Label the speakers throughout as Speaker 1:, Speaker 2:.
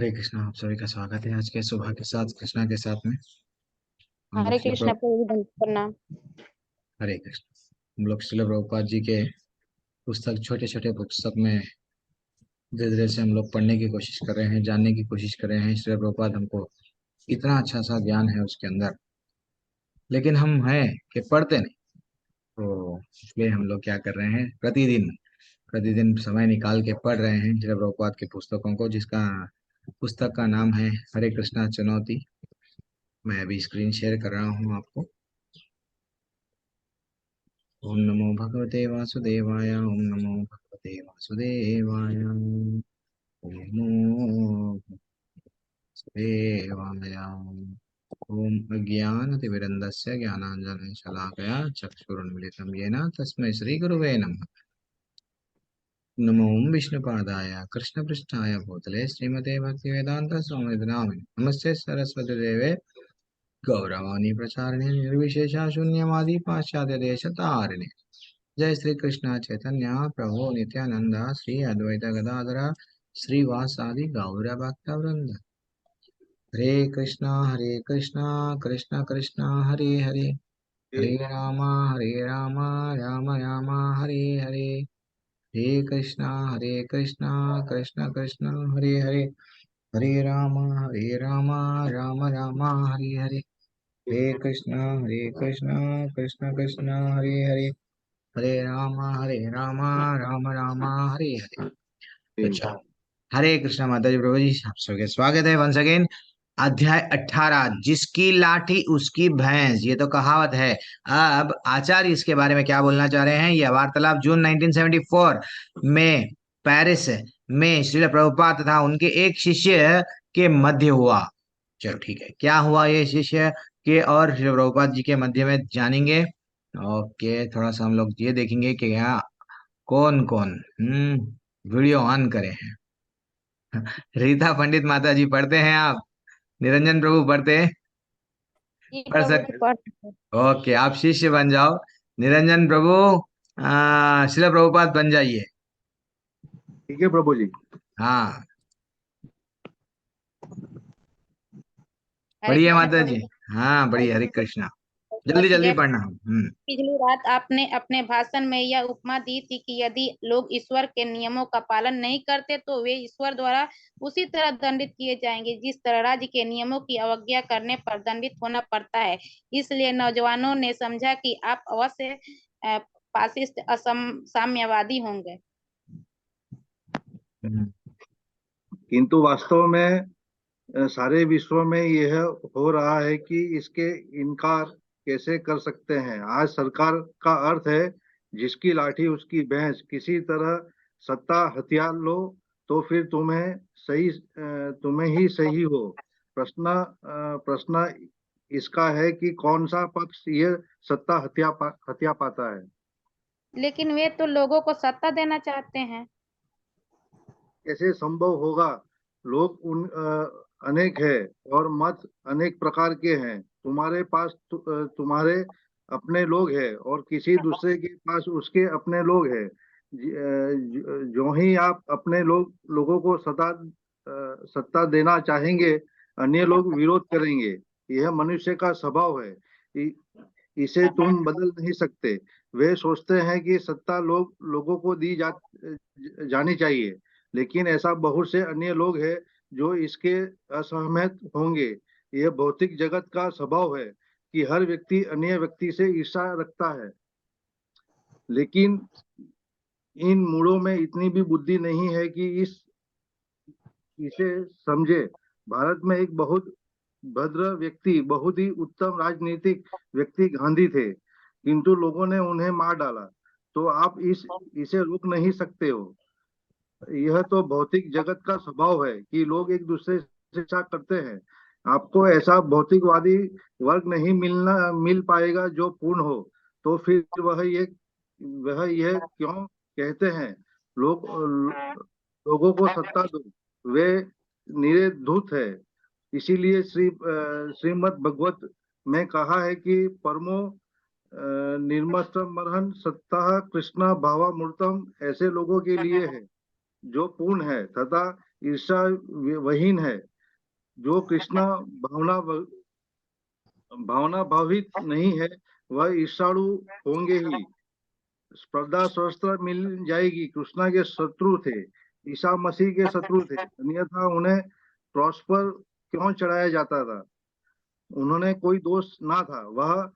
Speaker 1: हरे कृष्णा। आप सभी का स्वागत है आज के सुबह के साथ कृष्णा के साथ में। हम लोग
Speaker 2: हरे
Speaker 1: शिल
Speaker 2: कृष्ण प्रभु धन प्रणाम।
Speaker 1: हरे कृष्ण। हम लोग शिल प्रभुपाद जी के पुस्तक छोटे छोटे पुस्तक में धीरे धीरे से हम लोग पढ़ने की कोशिश कर रहे हैं, जानने की कोशिश कर रहे हैं। शिल प्रभुपाद हमको इतना अच्छा सा ज्ञान है उसके अंदर, लेकिन हम हैं कि पढ़ते नहीं। तो इसलिए हम लोग क्या कर रहे हैं, प्रतिदिन प्रतिदिन समय निकाल के पढ़ रहे हैं शिल प्रभुपाद के पुस्तकों को, जिसका पुस्तक का नाम है हरे कृष्णा चुनौती। मैं अभी स्क्रीन शेयर कर रहा हूँ आपको। ओम नमो भगवते वासुदेवाय। ओम नमो भगवते वासुदेवाय। ओम नमो वासुदेवाय। ओम अज्ञानतिमिरन्दस्य ज्ञानाञ्जनशलाकया चक्षुरुन्मिलितं येन तस्मै श्रीगुरुवे नमः। नमो विष्णुपादाय कृष्णपृष्ठाय भूतले श्रीमते भक्तिवेदान्त स्वामिनिधि नामिने नमस्ते सरस्वती देवे गौरवाणी प्रचारिणे निर्विशेषा शून्यवादी पाश्चात्य देश तारिणे। जय श्री कृष्ण चैतन्य प्रभु नित्यानंद श्री अद्वैत गदाधर श्रीवासादि गौर भक्त वृंद। हरे कृष्णा कृष्ण कृष्ण हरे हरे, हरे राम राम राम हरे हरे। हरे कृष्णा कृष्ण कृष्ण हरे हरे, हरे राम राम राम हरे हरे। हरे कृष्णा कृष्ण कृष्ण हरे हरे, हरे राम राम हरे हरे। अच्छा, हरे कृष्णा माता जी प्रभु जी, आप सबके स्वागत है वंस अगेन। अध्याय 18, जिसकी लाठी उसकी भैंस, ये तो कहावत है। अब आचार्य इसके बारे में क्या बोलना चाह रहे हैं। यह वार्तालाप जून 1974 में पेरिस में श्रील प्रभुपाद तथा उनके एक शिष्य के मध्य हुआ। चलो ठीक है, क्या हुआ ये शिष्य के और श्री प्रभुपाद जी के मध्य में जानेंगे। ओके, थोड़ा सा हम लोग ये देखेंगे कि यहाँ कौन कौन वीडियो ऑन करे हैं। रीता पंडित माता जी पढ़ते हैं आप? निरंजन प्रभु पढ़ते हैं?
Speaker 2: जी
Speaker 1: पढ़
Speaker 2: प्रभु जी
Speaker 1: सकते?
Speaker 2: पढ़।
Speaker 1: ओके, आप शिष्य बन जाओ। निरंजन प्रभु श्रील प्रभुपाद बन जाइए।
Speaker 3: ठीक है प्रभु जी।
Speaker 1: हाँ,
Speaker 2: हरे
Speaker 1: बढ़िया
Speaker 2: कृष्ण
Speaker 1: माता
Speaker 2: प्रभु
Speaker 1: जी।
Speaker 2: जी।
Speaker 1: हाँ
Speaker 2: हरे
Speaker 1: बढ़िया, हरे
Speaker 2: कृष्ण
Speaker 1: कृष्णा।
Speaker 2: प्रभु
Speaker 1: जल्दी
Speaker 2: जी,
Speaker 1: जल्दी
Speaker 2: जय।
Speaker 1: पढ़ना।
Speaker 2: पिछली रात आपने अपने भाषण में यह उपमा दी थी कि यदि लोग ईश्वर के नियमों का पालन नहीं करते तो वे ईश्वर द्वारा उसी तरह दंडित किए जाएंगे जिस तरह राज्य के नियमों की अवज्ञा करने पर दंडित होना पड़ता है। इसलिए नौजवानों ने समझा कि आप अवश्य फासिस्ट साम्यवादी होंगे।
Speaker 1: हम्म।
Speaker 3: किंतु वास्तव में सारे विश्व में यह हो रहा है कि इसके इनकार कैसे कर सकते हैं। आज सरकार का अर्थ है जिसकी लाठी उसकी भैंस। किसी तरह सत्ता हथियार लो तो फिर तुम्हें ही सही हो। प्रश्न इसका है कि कौन सा पक्ष यह सत्ता हत्या पाता है।
Speaker 2: लेकिन वे तो लोगों को सत्ता देना चाहते हैं।
Speaker 3: कैसे संभव होगा? लोग अनेक है और मत अनेक प्रकार के हैं। तुम्हारे पास तुम्हारे अपने लोग हैं और किसी दूसरे के पास उसके अपने लोग हैं। जो ही आप अपने लोगों को सत्ता देना चाहेंगे, अन्य लोग विरोध करेंगे। यह मनुष्य का स्वभाव है। इ- इसे तुम बदल नहीं सकते। वे सोचते हैं कि सत्ता लोगों को जानी चाहिए, लेकिन ऐसा बहुत से अन्य लोग हैं जो इसके असहमत होंगे। यह भौतिक जगत का स्वभाव है कि हर व्यक्ति अन्य व्यक्ति से ईर्ष्या रखता है, लेकिन इन मूढ़ों में इतनी भी बुद्धि नहीं है कि इसे समझे। भारत में एक बहुत भद्र व्यक्ति, बहुत ही उत्तम राजनीतिक व्यक्ति गांधी थे, किंतु लोगों ने उन्हें मार डाला। तो आप इसे रोक नहीं सकते हो। यह तो भौतिक जगत का स्वभाव है कि लोग एक दूसरे से इच्छा करते हैं। आपको ऐसा भौतिकवादी वर्ग नहीं मिल पाएगा जो पूर्ण हो। तो फिर वह यह क्यों कहते हैं, लोगों को सत्ता दो, वे निरे धूर्त है। इसीलिए श्रीमद् भगवत में कहा है कि परमो निर्मस्तमर्हन सत्ता कृष्ण भावामूर्तम ऐसे लोगों के लिए है जो पूर्ण है तथा ईर्षा वहीन है। जो कृष्ण भावना भावित नहीं है वह ईर्षाणु होंगे ही। स्पर्धा शस्त्र मिल जाएगी। कृष्णा के शत्रु थे, ईसा मसीह के शत्रु थे, अन्यथा उन्हें क्रॉस पर क्यों चढ़ाया जाता था? उन्होंने कोई दोष ना था। वह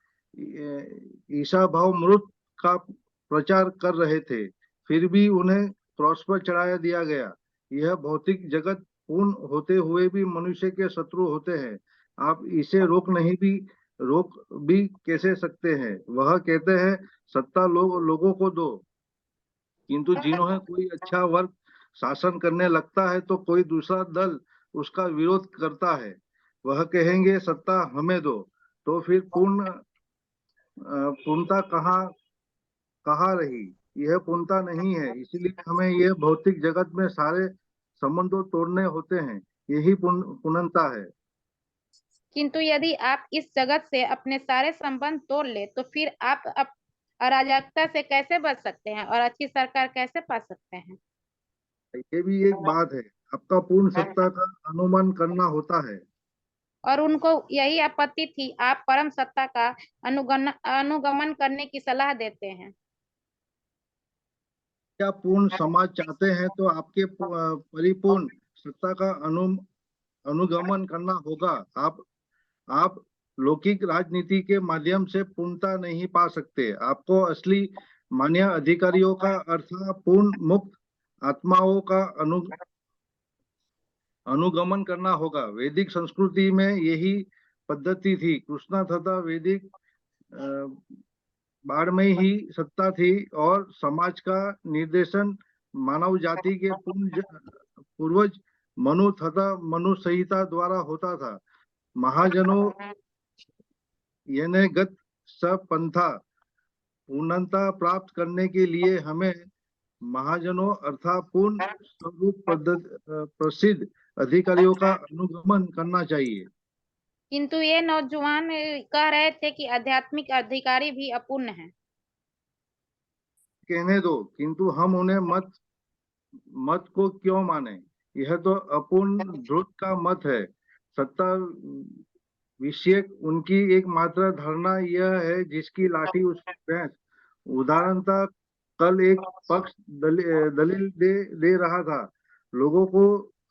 Speaker 3: ईसा भाव मृत का प्रचार कर रहे थे, फिर भी उन्हें क्रॉस पर चढ़ाया दिया गया। यह भौतिक जगत पूर्ण होते हुए भी मनुष्य के शत्रु होते हैं। आप इसे रोक भी कैसे सकते हैं? वह कहते हैं सत्ता लोगों को दो, किंतु जिन्होंने कोई अच्छा वर्ग शासन करने लगता है तो कोई दूसरा दल उसका विरोध करता है। वह कहेंगे सत्ता हमें दो, तो फिर पूर्णता कहाँ रही? यह पूर्णता नहीं है। इसलिए हमें यह भौतिक जगत में सारे संबंधों तोड़ने होते हैं। यही पूर्णता है।
Speaker 2: किंतु यदि आप इस जगत से अपने सारे संबंध तोड़ ले तो फिर आप अराजकता से कैसे बच सकते हैं और अच्छी सरकार कैसे पा सकते हैं?
Speaker 3: ये भी एक बात है। आपका पूर्ण सत्ता का अनुमान करना होता है।
Speaker 2: और उनको यही आपत्ति थी। आप परम सत्ता का अनुगमन करने की सलाह देते हैं।
Speaker 3: क्या पूर्ण समाज चाहते हैं तो आपके परिपूर्ण सत्ता का अनुगमन करना होगा। आप लौकिक राजनीति के माध्यम से पूर्णता नहीं पा सकते। आपको असली मान्य अधिकारियों का अर्थात पूर्ण मुक्त आत्माओं का अनुगमन करना होगा। वैदिक संस्कृति में यही पद्धति थी। कृष्णा तथा वैदिक बाढ़ में ही सत्ता थी और समाज का निर्देशन मानव जाति के पूर्वज मनु तथा मनु संहिता द्वारा होता था। महाजनों यानी गत सपंथा पूर्णता प्राप्त करने के लिए हमें महाजनों अर्थात पूर्ण स्वरूप प्रसिद्ध अधिकारियों का अनुगमन करना चाहिए।
Speaker 2: किंतु ये नौजवान कह रहे थे कि आध्यात्मिक अधिकारी भी अपूर्ण हैं।
Speaker 3: कहने दो, किंतु हम उन्हें मत को क्यों माने? यह तो अपूर्ण ध्रुव का मत है। सत्ता विषयक उनकी एकमात्र धारणा यह है जिसकी लाठी उसकी भैंस। उदाहरणतः कल एक पक्ष दलील दे रहा था, लोगों को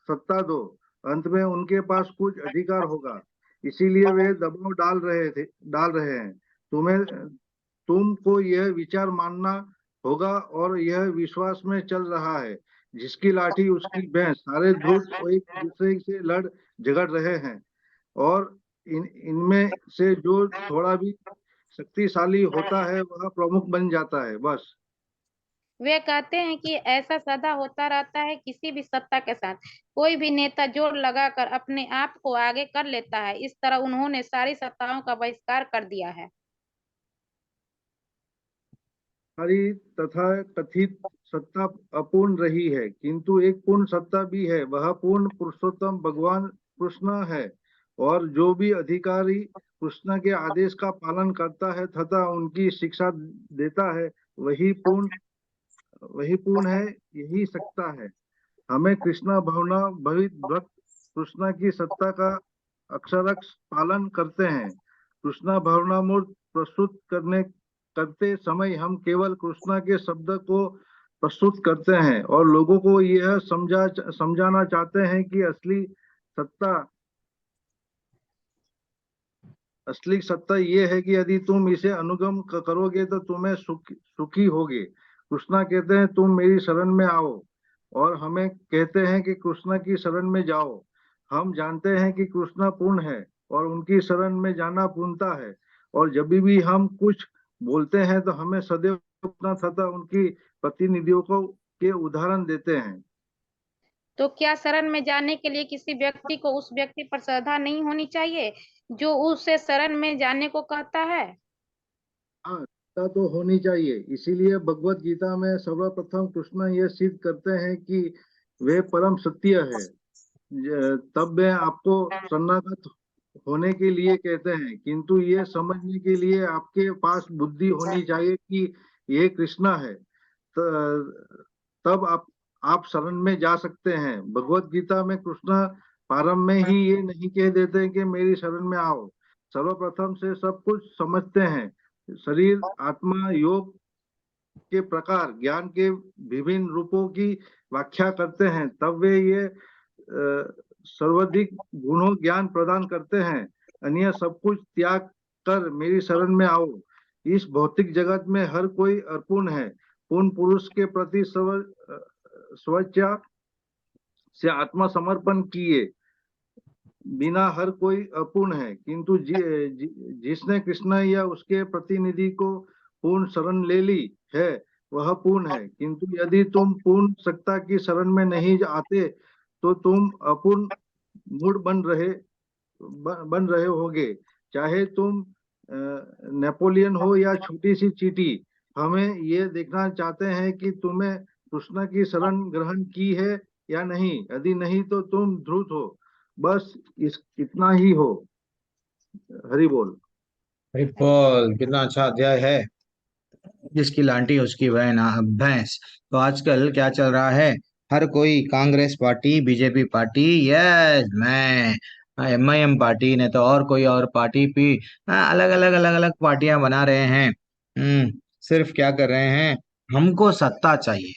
Speaker 3: सत्ता दो, अंत में उनके पास कुछ अधिकार होगा, इसीलिए वे दबाव डाल रहे हैं। तुमको यह विचार मानना होगा और यह विश्वास में चल रहा है जिसकी लाठी उसकी भैंस। सारे ध्रुव एक दूसरे से लड़ झगड़ रहे हैं और इनमें से जो थोड़ा भी शक्तिशाली होता है वह प्रमुख बन जाता है। बस
Speaker 2: वे कहते हैं कि ऐसा सदा होता रहता है। किसी भी सत्ता के साथ कोई भी नेता जोर लगाकर अपने आप को आगे कर लेता है। इस तरह उन्होंने सारी सत्ताओं का बहिष्कार कर दिया है।
Speaker 3: सारी तथा कथित सत्ता अपूर्ण रही है, किंतु एक पूर्ण सत्ता भी है। वह पूर्ण पुरुषोत्तम भगवान कृष्ण है। और जो भी अधिकारी कृष्ण के आदेश का पालन करता है तथा उनकी शिक्षा देता है वही पूर्ण है। यही सत्ता है। हमें कृष्ण भावना भवित भक्त कृष्ण की सत्ता का अक्षरश पालन करते हैं। कृष्ण भावनामूर्त प्रस्तुत करते समय हम केवल कृष्ण के शब्द को प्रस्तुत करते हैं और लोगों को यह समझाना चाहते हैं कि असली सत्ता ये है कि यदि तुम इसे अनुगम करोगे तो तुम्हें सुखी होगे। कृष्णा कहते हैं तुम मेरी शरण में आओ और हमें कहते हैं कि कृष्ण की शरण में जाओ। हम जानते हैं कि कृष्ण पूर्ण है और उनकी शरण में जाना पूर्णता है। और जब भी हम कुछ बोलते हैं तो हमें सदैव कृष्ण तथा उनकी प्रतिनिधियों को के उदाहरण देते हैं।
Speaker 2: तो क्या शरण में जाने के लिए किसी व्यक्ति को उस व्यक्ति पर श्रद्धा नहीं होनी चाहिए जो उसे शरण में जाने को कहता है?
Speaker 3: हाँ, श्रद्धा तो होनी चाहिए। इसीलिए भगवत गीता में सर्वप्रथम कृष्ण यह सिद्ध करते हैं कि वे परम सत्य है। तब वे आपको शरणागत होने के लिए कहते हैं, किंतु ये समझने के लिए आपके पास बुद्धि होनी चाहिए कि ये कृष्णा है। तब आप शरण में जा सकते हैं। भगवत गीता में कृष्ण प्रारंभ में ही ये नहीं कह देते कि मेरी शरण में आओ। सर्वप्रथम से सब कुछ समझते हैं, शरीर, आत्मा, योग के प्रकार, ज्ञान के विभिन्न रूपों की व्याख्या करते हैं, तब वे ये सर्वाधिक गुणों ज्ञान प्रदान करते हैं। अन्य सब कुछ त्याग कर मेरी शरण में आओ। इस भौतिक जगत में हर कोई अपूर्ण है। पूर्ण पुरुष के प्रति स्वेच्छा से आत्मसमर्पण किए बिना हर कोई अपूर्ण है, किंतु जिसने कृष्ण या उसके प्रतिनिधि को पूर्ण शरण ले ली है वह पूर्ण है। किंतु यदि तुम पूर्ण सत्ता की शरण में नहीं आते तो तुम अपूर्ण मूढ़ बन रहे होगे। चाहे तुम नेपोलियन हो या छोटी सी चींटी, हमें ये देखना चाहते हैं कि तुमने कृष्ण की शरण ग्रहण की है या नहीं। यदि नहीं तो तुम ध्रुत हो। बस इतना ही हो। हरि बोल।
Speaker 1: हरि बोल। कितना अच्छा अध्याय है। जिसकी लांटी उसकी भैंस। तो आजकल क्या चल रहा है, हर कोई Congress party, BJP party, yes मैं, एमआईएम पार्टी, ने तो और कोई और पार्टी भी, अलग अलग अलग अलग पार्टियां बना रहे हैं। सिर्फ क्या कर रहे हैं, हमको सत्ता चाहिए,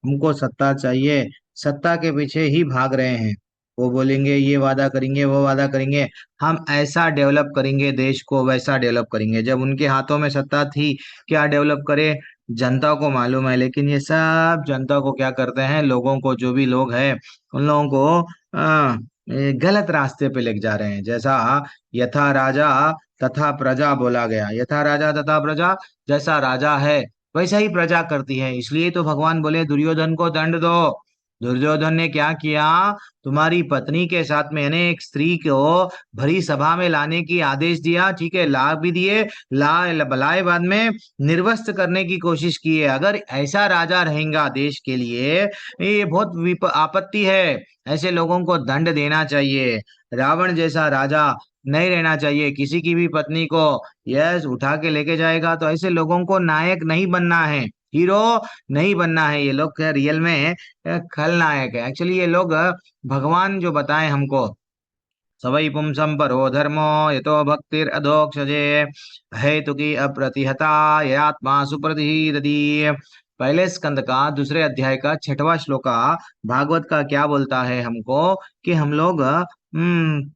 Speaker 1: हमको सत्ता चाहिए, सत्ता के पीछे ही भाग रहे हैं। वो बोलेंगे ये वादा करेंगे, वो वादा करेंगे, हम ऐसा डेवलप करेंगे देश को, वैसा डेवलप करेंगे। जब उनके हाथों में सत्ता थी, क्या डेवलप करे जनता को मालूम है। लेकिन ये सब जनता को क्या करते हैं, लोगों को, जो भी लोग हैं उन लोगों को गलत रास्ते पे लेके जा रहे हैं। जैसा यथा राजा तथा प्रजा बोला गया, यथा राजा तथा प्रजा, जैसा राजा है वैसा ही प्रजा करती है। इसलिए तो भगवान बोले दुर्योधन को दंड दो। दुर्योधन ने क्या किया, तुम्हारी पत्नी के साथ में, यानी एक स्त्री को भरी सभा में लाने की आदेश दिया, ठीक है, ला भी दिए, लाए बाद में निर्वस्त्र करने की कोशिश की है। अगर ऐसा राजा रहेगा देश के लिए, ये बहुत आपत्ति है। ऐसे लोगों को दंड देना चाहिए। रावण जैसा राजा नहीं रहना चाहिए। किसी की भी पत्नी को यस उठा के लेके जाएगा, तो ऐसे लोगों को नायक नहीं बनना है, हीरो नहीं बनना है। ये लोग रियल में खलनायक है। एक्चुअली ये लोग भगवान जो बताए हमको, सवै पुंसम परो धर्मो यतो भक्तिर अधोक्षजे हेतु की अप्रतिहता ये आत्मा सुप्रतिदति। पहले स्कंद का दूसरे अध्याय का 6वां श्लोका भागवत का क्या बोलता है हमको, कि हम लोग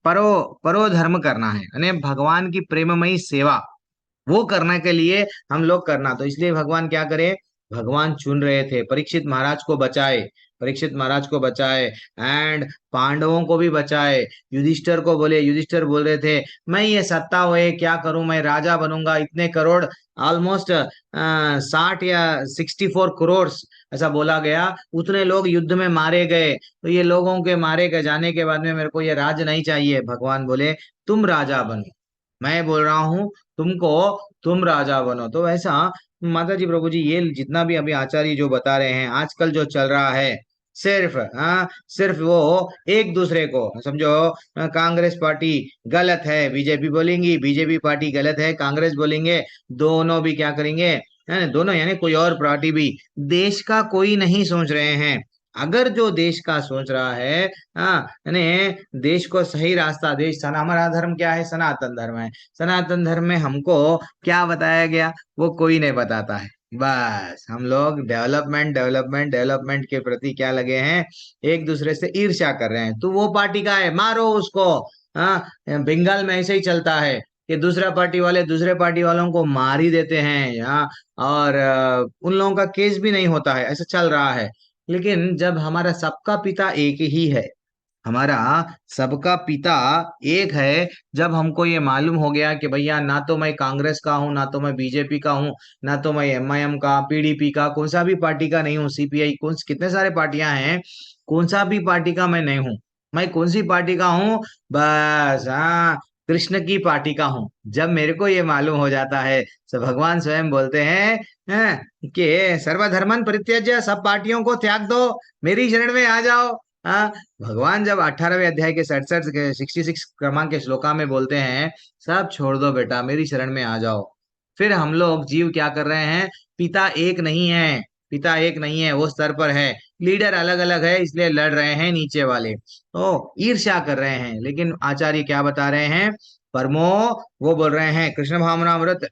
Speaker 1: परो परो धर्म करना है, यानी भगवान की प्रेममयी सेवा वो करने के लिए हम लोग करना। तो इसलिए भगवान क्या करे, भगवान चुन रहे थे, परीक्षित महाराज को बचाए, परीक्षित महाराज को बचाए, एंड पांडवों को भी बचाए। युधिष्ठिर को बोले, युधिष्ठिर बोल रहे थे मैं ये सत्ता हुए क्या करूं, मैं राजा बनूंगा, इतने करोड़, ऑलमोस्ट 60 या 64 करोड़ ऐसा बोला गया, उतने लोग युद्ध में मारे गए। तो ये लोगों के मारे गए जाने के बाद में मेरे को ये राज नहीं चाहिए। भगवान बोले तुम राजा बनो, मैं बोल रहा हूँ तुमको, तुम राजा बनो। तो वैसा माता जी, प्रभु जी, ये जितना भी अभी आचार्य जो बता रहे हैं, आजकल जो चल रहा है, सिर्फ सिर्फ वो एक दूसरे को समझो, कांग्रेस पार्टी गलत है, बीजेपी बोलेंगी, बीजेपी पार्टी गलत है, कांग्रेस बोलेंगे, दोनों भी क्या करेंगे, है ना, दोनों यानी कोई और पार्टी भी, देश का कोई नहीं सोच रहे हैं। अगर जो देश का सोच रहा है, हाँ, यानी देश को सही रास्ता, देश हमारा धर्म क्या है, सनातन धर्म है। सनातन धर्म में हमको क्या बताया गया, वो कोई नहीं बताता है। बस हम लोग डेवलपमेंट डेवलपमेंट डेवलपमेंट के प्रति क्या लगे हैं, एक दूसरे से ईर्ष्या कर रहे हैं। तू वो पार्टी का है, मारो उसको। हाँ, बंगाल में ऐसे ही चलता है कि दूसरा पार्टी वाले दूसरे पार्टी वालों को मार ही देते हैं यहाँ, और उन लोगों का केस भी नहीं होता है, ऐसा चल रहा है। लेकिन जब हमारा सबका पिता एक ही है, हमारा सबका पिता एक है, जब हमको ये मालूम हो गया कि भैया ना तो मैं कांग्रेस का हूँ, ना तो मैं बीजेपी का हूँ, ना तो मैं एमआईएम का, पीडीपी का, कौन सा भी पार्टी का नहीं हूँ, सीपीआई, कौन कितने सारे पार्टियां हैं, कौन सा भी पार्टी का मैं नहीं हूँ, मैं कौन सी पार्टी का हूँ, बस हाँ, कृष्ण की पार्टी का हूँ। जब मेरे को ये मालूम हो जाता है, तो भगवान स्वयं बोलते हैं कि सर्वधर्मन परित्यज्य, सब पार्टियों को त्याग दो, मेरी शरण में आ जाओ। हाँ, भगवान जब 18वें अध्याय के 66 क्रमांक के श्लोका में बोलते हैं सब छोड़ दो बेटा, मेरी शरण में आ जाओ, फिर हम लोग जीव क्या कर रहे हैं, पिता एक नहीं है, पिता एक नहीं है, वो स्तर पर है लीडर अलग अलग है इसलिए लड़ रहे हैं नीचे वाले, तो ईर्ष्या कर रहे हैं। लेकिन आचार्य क्या बता रहे हैं, परमो, वो बोल रहे हैं कृष्ण भावनामृत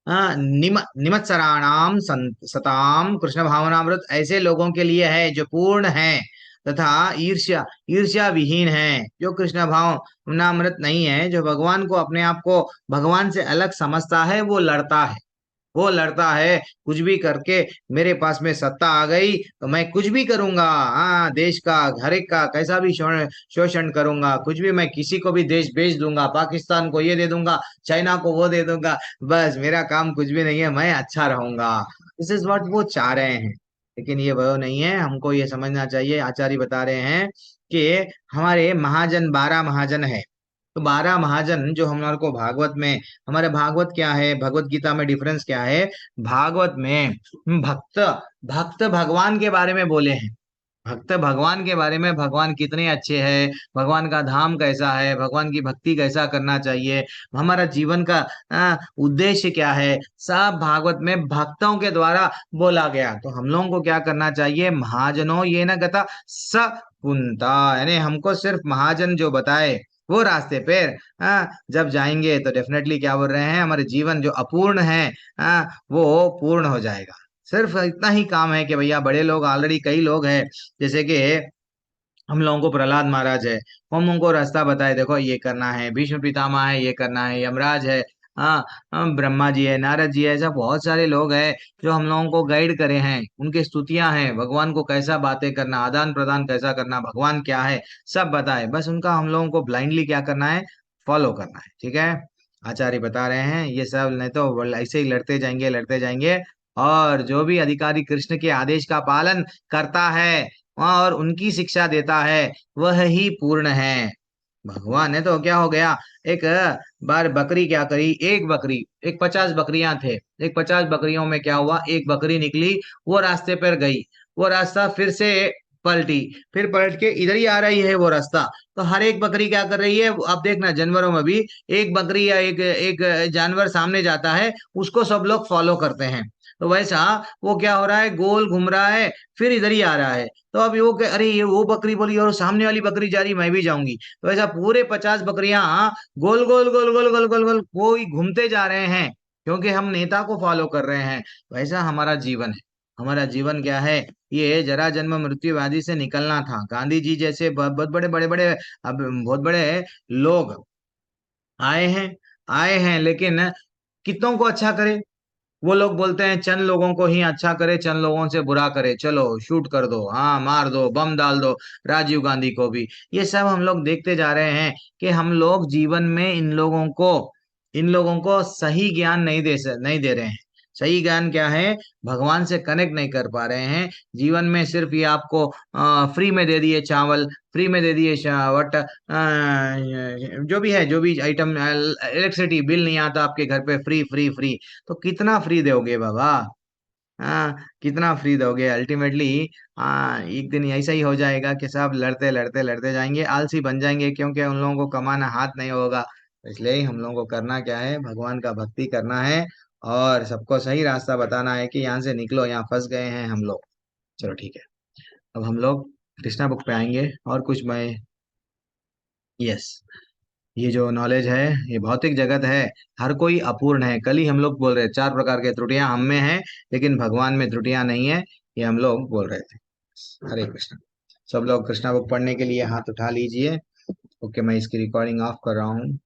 Speaker 1: निमत्सराणाम सताम, कृष्ण भावनामृत ऐसे लोगों के लिए है जो पूर्ण है तथा ईर्ष्या ईर्ष्या विहीन है। जो कृष्ण भावनामृत नहीं है, जो भगवान को अपने आप को भगवान से अलग समझता है, वो लड़ता है। वो लड़ता है कुछ भी करके, मेरे पास में सत्ता आ गई तो मैं कुछ भी करूंगा, हाँ, देश का हर एक का कैसा भी शोषण करूंगा, कुछ भी, मैं किसी को भी देश बेच दूंगा, पाकिस्तान को ये दे दूंगा, चाइना को वो दे दूंगा, बस मेरा काम कुछ भी नहीं है, मैं अच्छा रहूंगा। दिस इज व्हाट वो चाह रहे हैं। लेकिन ये वो नहीं है, हमको ये समझना चाहिए। आचार्य बता रहे हैं कि हमारे महाजन 12 महाजन है। तो 12 महाजन जो हम लोग को भागवत में, हमारे भागवत क्या है, भगवत गीता में डिफरेंस क्या है, भागवत में भक्त भक्त भगवान के बारे में बोले हैं। भक्त भगवान के बारे में, भगवान कितने अच्छे हैं, भगवान का धाम कैसा है, भगवान की भक्ति कैसा करना चाहिए, हमारा जीवन का उद्देश्य क्या है, सब भागवत में भक्तों के द्वारा बोला गया। तो हम लोगों को क्या करना चाहिए, महाजनों ये न गता स कुंता, यानी हमको सिर्फ महाजन जो बताए वो रास्ते पे जब जाएंगे तो डेफिनेटली क्या बोल रहे हैं, हमारे जीवन जो अपूर्ण है वो पूर्ण हो जाएगा। सिर्फ इतना ही काम है कि भैया बड़े लोग ऑलरेडी कई लोग हैं, जैसे कि हम लोगों को प्रहलाद महाराज है, हम उनको रास्ता बताए, देखो ये करना है, भीष्म पितामह है ये करना है, यमराज है, हाँ, ब्रह्मा जी है, नारद जी है, ऐसा बहुत सारे लोग हैं जो हम लोगों को गाइड करे हैं। उनकी स्तुतियां हैं, भगवान को कैसा बातें करना, आदान प्रदान कैसा करना, भगवान क्या है, सब बताए। बस उनका हम लोगों को ब्लाइंडली क्या करना है, फॉलो करना है। ठीक है, आचार्य बता रहे हैं ये सब, नहीं तो ऐसे ही लड़ते जाएंगे लड़ते जाएंगे। और जो भी अधिकारी कृष्ण के आदेश का पालन करता है और उनकी शिक्षा देता है, वह ही पूर्ण है। भगवान है तो क्या हो गया, एक बार बकरी क्या करी, एक बकरी, एक 50 बकरियां थे, एक 50 बकरियों में क्या हुआ, एक बकरी निकली, वो रास्ते पर गई, वो रास्ता फिर से पलटी, फिर पलट के इधर ही आ रही है वो रास्ता। तो हर एक बकरी क्या कर रही है, अब देखना जानवरों में भी, एक बकरी या एक एक जानवर सामने जाता है, उसको सब लोग फॉलो करते हैं। तो वैसा वो क्या हो रहा है, गोल घूम रहा है, फिर इधर ही आ रहा है। तो अब वो अरे ये वो बकरी बोली और सामने वाली बकरी जा रही, मैं भी जाऊंगी। तो ऐसा पूरे 50 बकरियां गोल गोल गोल गोल गोल गोल गोल वो ही घूमते जा रहे हैं, क्योंकि हम नेता को फॉलो कर रहे हैं। वैसा हमारा जीवन है। हमारा जीवन क्या है, ये जरा जन्म मृत्यु व्याधि से निकलना था। गांधी जी जैसे बहुत बड़े बड़े बड़े, अब बहुत बड़े लोग आए हैं, आए हैं, लेकिन कितनों को अच्छा करे। वो लोग बोलते हैं चंद लोगों को ही अच्छा करे, चंद लोगों से बुरा करे, चलो शूट कर दो, हाँ मार दो, बम डाल दो, राजीव गांधी को भी। ये सब हम लोग देखते जा रहे हैं कि हम लोग जीवन में इन लोगों को सही ज्ञान नहीं दे रहे हैं। सही ज्ञान क्या है, भगवान से कनेक्ट नहीं कर पा रहे हैं। जीवन में सिर्फ ये आपको फ्री में दे दिए चावल, फ्री में दे दिए वट जो भी है, जो भी आइटम, इलेक्ट्रिसिटी बिल नहीं आता आपके घर पे, फ्री फ्री फ्री। तो कितना फ्री दोगे बाबा, हाँ, कितना फ्री दोगे अल्टीमेटली। हाँ, एक दिन ऐसा ही हो जाएगा कि सब लड़ते लड़ते लड़ते जाएंगे, आलसी बन जाएंगे, क्योंकि उन लोगों को कमाना हाथ नहीं होगा। तो इसलिए ही हम लोगों को करना क्या है, भगवान का भक्ति करना है और सबको सही रास्ता बताना है कि यहाँ से निकलो, यहाँ फंस गए हैं हम लोग। चलो ठीक है, अब हम लोग कृष्णा बुक पे आएंगे और कुछ मैं, यस, ये जो नॉलेज है, ये भौतिक जगत है, हर कोई अपूर्ण है। कल ही हम लोग बोल रहे थे 4 प्रकार के त्रुटियां हम में हैं, लेकिन भगवान में त्रुटियां नहीं है, ये हम लोग बोल रहे थे। हरे कृष्ण। सब लोग कृष्णा बुक पढ़ने के लिए हाथ उठा लीजिए। ओके, मैं इसकी रिकॉर्डिंग ऑफ कर रहा हूँ।